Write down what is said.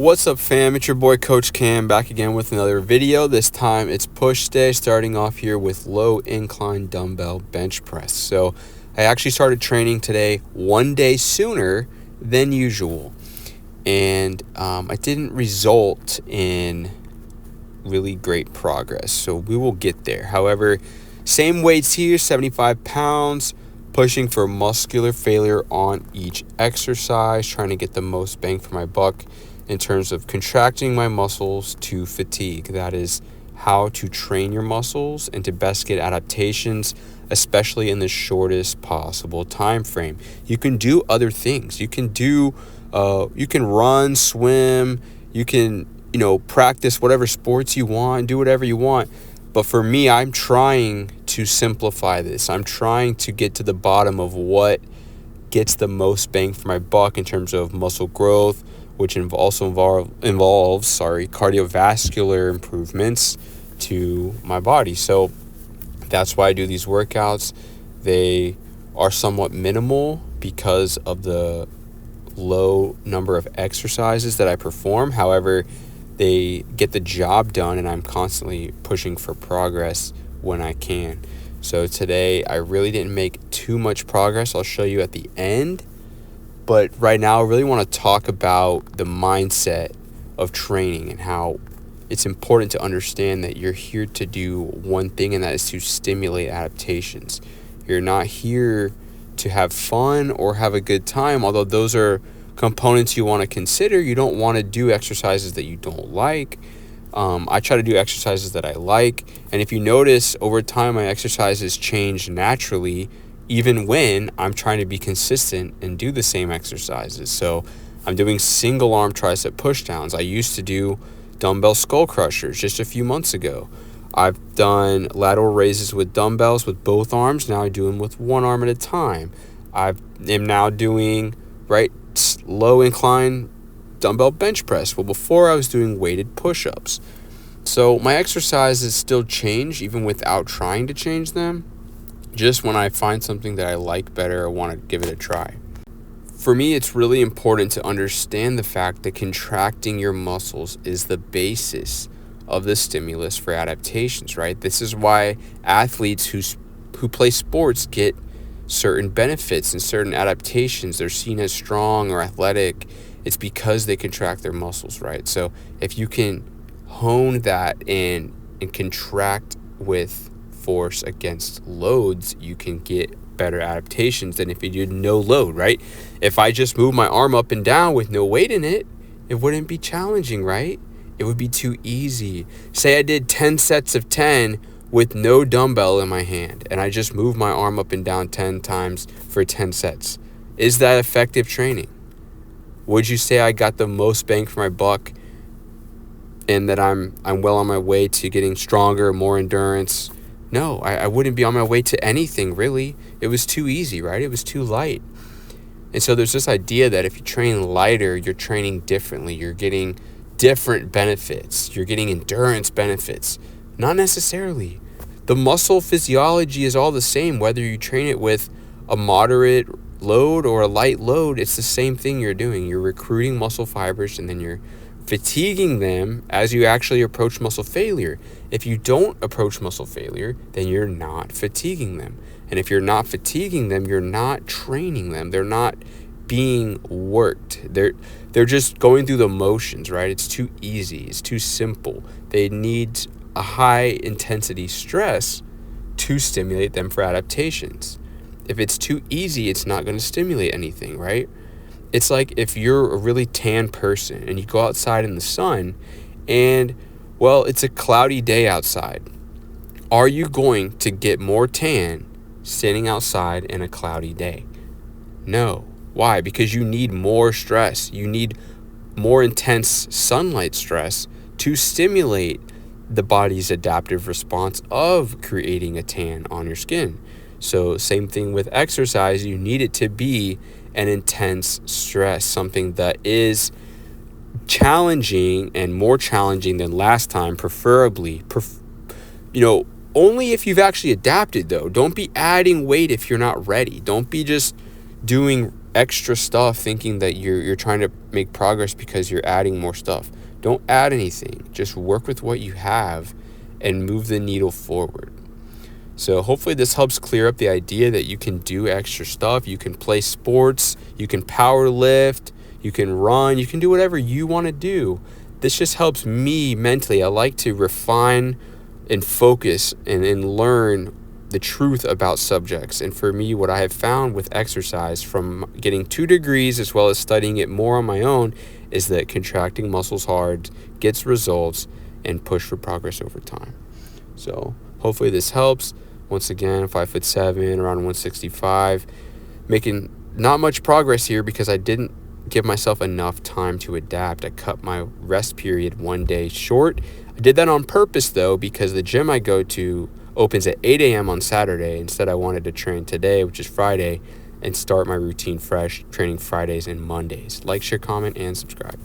What's up, fam? It's your boy Coach Cam back again with another video. This time it's push day, starting off here with low incline dumbbell bench press. So I actually started training today 1 day sooner than usual, and I didn't result in really great progress, so we will get there. However, same weights here, 75 pounds, pushing for muscular failure on each exercise, trying to get the most bang for my buck in terms of contracting my muscles to fatigue. That is how to train your muscles and to best get adaptations, especially in the shortest possible time frame. You can do other things. You can run, swim, you can, practice whatever sports you want, do whatever you want. But for me, I'm trying to simplify this. I'm trying to get to the bottom of what gets the most bang for my buck in terms of muscle growth, which also involves cardiovascular improvements to my body. So that's why I do these workouts. They are somewhat minimal because of the low number of exercises that I perform. However, they get the job done, and I'm constantly pushing for progress when I can. So today I really didn't make too much progress. I'll show you at the end. But right now I really want to talk about the mindset of training and how it's important to understand that you're here to do one thing, and that is to stimulate adaptations. You're not here to have fun or have a good time, although those are components you want to consider. You don't want to do exercises that you don't like. I try to do exercises that I like, and if you notice, over time my exercises change naturally, even when I'm trying to be consistent and do the same exercises. So I'm doing single arm tricep push downs. I used to do dumbbell skull crushers just a few months ago. I've done lateral raises with dumbbells with both arms. Now I do them with one arm at a time. I am now doing low incline dumbbell bench press. Well, before I was doing weighted push-ups. So my exercises still change even without trying to change them. Just when I find something that I like better, I want to give it a try. For me, it's really important to understand the fact that contracting your muscles is the basis of the stimulus for adaptations, right? This is why athletes who play sports get certain benefits and certain adaptations. They're seen as strong or athletic. It's because they contract their muscles, right? So if you can hone that and contract with force against loads, you can get better adaptations than if you did no load, right? If I just move my arm up and down with no weight in it, it wouldn't be challenging, right? It would be too easy. Say I did 10 sets of 10 with no dumbbell in my hand, and I just move my arm up and down 10 times for 10 sets. Is that effective training? Would you say I got the most bang for my buck and that I'm well on my way to getting stronger, more endurance? No, I wouldn't be on my way to anything, really. It was too easy, right? It was too light. And so there's this idea that if you train lighter, you're training differently. You're getting different benefits. You're getting endurance benefits. Not necessarily. The muscle physiology is all the same, whether you train it with a moderate load or a light load. It's the same thing you're doing. You're recruiting muscle fibers, and then you're fatiguing them as you actually approach muscle failure. If you don't approach muscle failure, then you're not fatiguing them. And if you're not fatiguing them, you're not training them. They're not being worked. They're just going through the motions, right? It's too easy. It's too simple. They need a high intensity stress to stimulate them for adaptations. If it's too easy, it's not going to stimulate anything, right? It's like if you're a really tan person and you go outside in the sun and, well, it's a cloudy day outside. Are you going to get more tan standing outside in a cloudy day? No. Why? Because you need more stress. You need more intense sunlight stress to stimulate the body's adaptive response of creating a tan on your skin. So same thing with exercise. You need it to be an intense stress, something that is challenging and more challenging than last time, preferably. Only if you've actually adapted, though. Don't be adding weight if you're not ready. Don't be just doing extra stuff thinking that you're trying to make progress because you're adding more stuff. Don't add anything. Just work with what you have and move the needle forward. So hopefully this helps clear up the idea that you can do extra stuff. You can play sports, you can power lift, you can run, you can do whatever you want to do. This just helps me mentally. I like to refine and focus and learn the truth about subjects. And for me, what I have found with exercise from getting 2 degrees as well as studying it more on my own is that contracting muscles hard gets results and push for progress over time. So hopefully this helps. Once again, 5'7", around 165, making not much progress here because I didn't give myself enough time to adapt. I cut my rest period 1 day short. I did that on purpose though, because the gym I go to opens at 8 a.m. on Saturday. Instead, I wanted to train today, which is Friday, and start my routine fresh, training Fridays and Mondays. Like, share, comment, and subscribe.